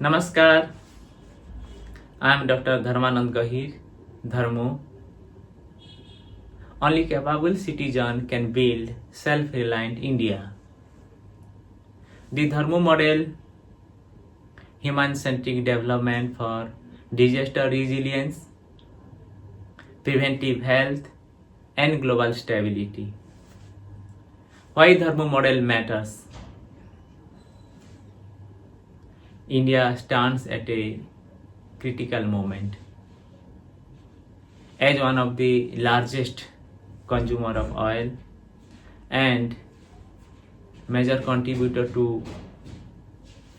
Namaskar, I am Dr. Dharmanand Gahir, Dharmo. Only capable citizen can build self-reliant India. The Dharmo model, human-centric development for disaster resilience, preventive health, and global stability. Why Dharmo model matters? India stands at a critical moment. As one of the largest consumer of oil and major contributor to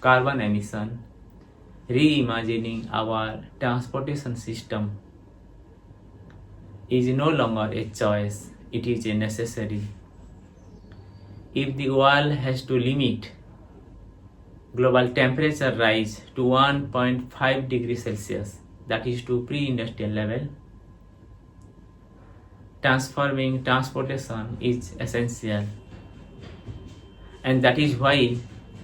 carbon emission, reimagining our transportation system is no longer a choice, it is a necessary. If the world has to limit global temperature rise to 1.5 degrees Celsius, that is to pre-industrial level, transforming transportation is essential. And that is why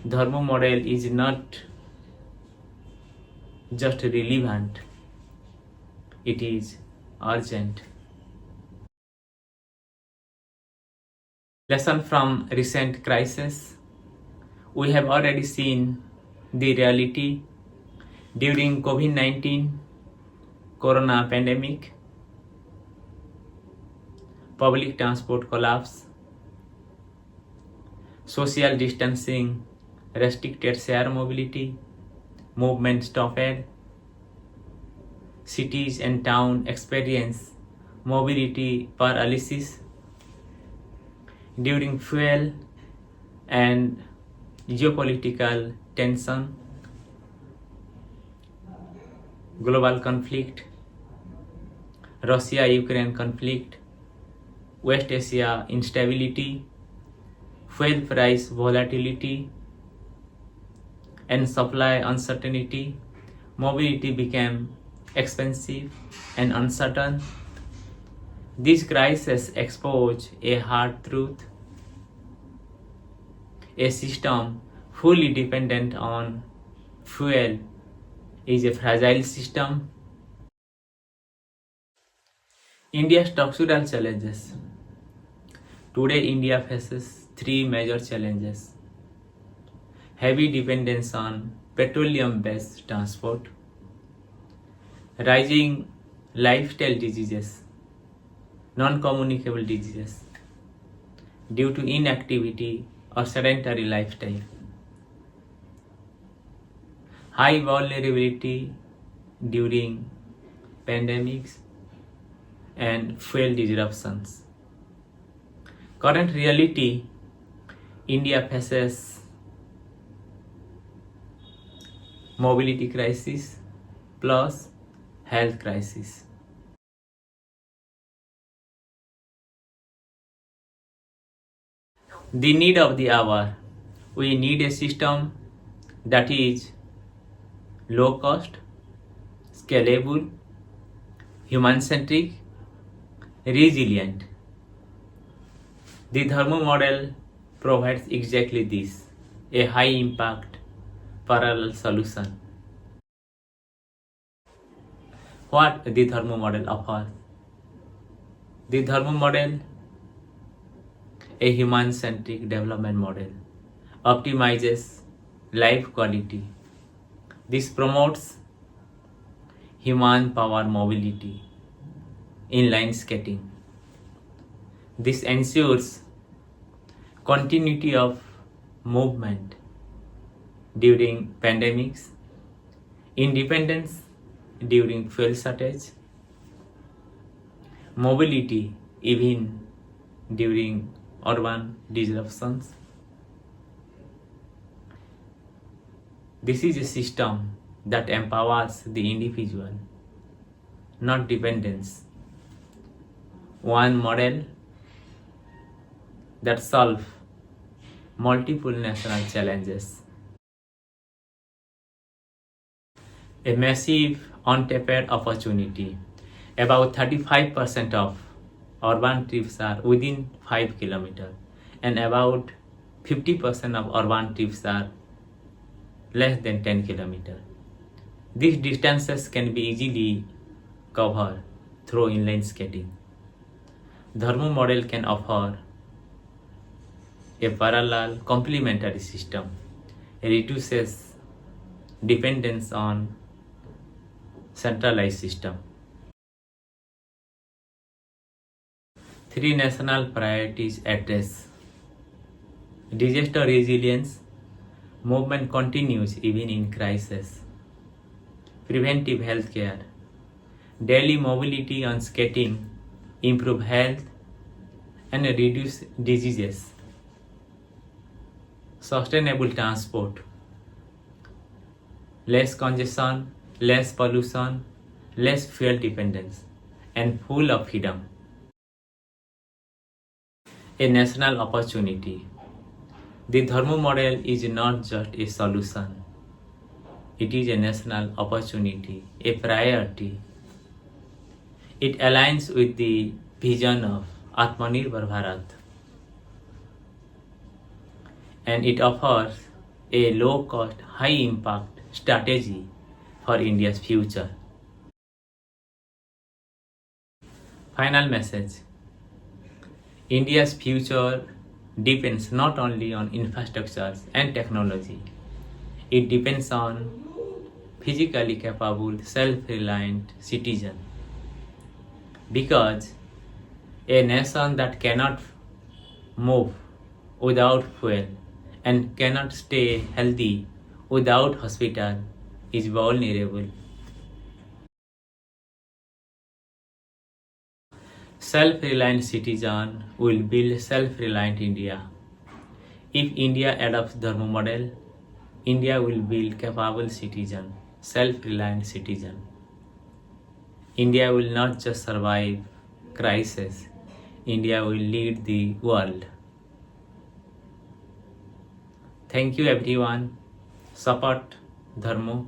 Dharmo model is not just relevant, it is urgent. Lesson from recent crisis. We have already seen the reality during COVID-19, Corona pandemic, public transport collapse, social distancing, restricted share mobility, movement stopped, cities and towns experience mobility paralysis during fuel and geopolitical tension, global conflict, Russia-Ukraine conflict, West Asia instability, fuel price volatility, and supply uncertainty, mobility became expensive and uncertain. This crisis exposed a hard truth. A system fully dependent on fuel is a fragile system. India's structural challenges. Today, India faces three major challenges: heavy dependence on petroleum-based transport, rising lifestyle diseases, non-communicable diseases due to inactivity or sedentary lifestyle, high vulnerability during pandemics and fuel disruptions. Current reality, India faces mobility crisis plus health crisis. The need of the hour. We need a system that is low cost, scalable, human-centric, resilient. The Dharmo model provides exactly this, a high-impact parallel solution. What the Dharmo model offers? The Dharmo model, a human-centric development model, optimizes life quality. This promotes human power mobility, inline skating. This ensures continuity of movement during pandemics, independence during fuel shortage, mobility even during urban disruptions. This is a system that empowers the individual, not dependence. One model that solves multiple national challenges. A massive untapped opportunity. About 35% of urban trips are within 5 kilometers and about 50% of urban trips are less than 10 kilometers. These distances can be easily covered through inline skating. Dharmo model can offer a parallel complementary system. It reduces dependence on centralized system. Three national priorities address disaster resilience, movement continues even in crisis, preventive health care, daily mobility on skating, improve health and reduce diseases, sustainable transport, less congestion, less pollution, less fuel dependence, and full of freedom. A national opportunity. The Dharmo model is not just a solution, it is a national opportunity, a priority. It aligns with the vision of Atmanirbhar Bharat, and it offers a low-cost, high-impact strategy for India's future. Final message. India's future depends not only on infrastructures and technology, it depends on physically capable, self-reliant citizen. Because a nation that cannot move without fuel and cannot stay healthy without hospital is vulnerable. Self-reliant citizen will build self-reliant India. If India adopts Dharma model, India will build capable citizen, self-reliant citizen. India will not just survive crisis, India will lead the world. Thank you everyone. Support Dharma.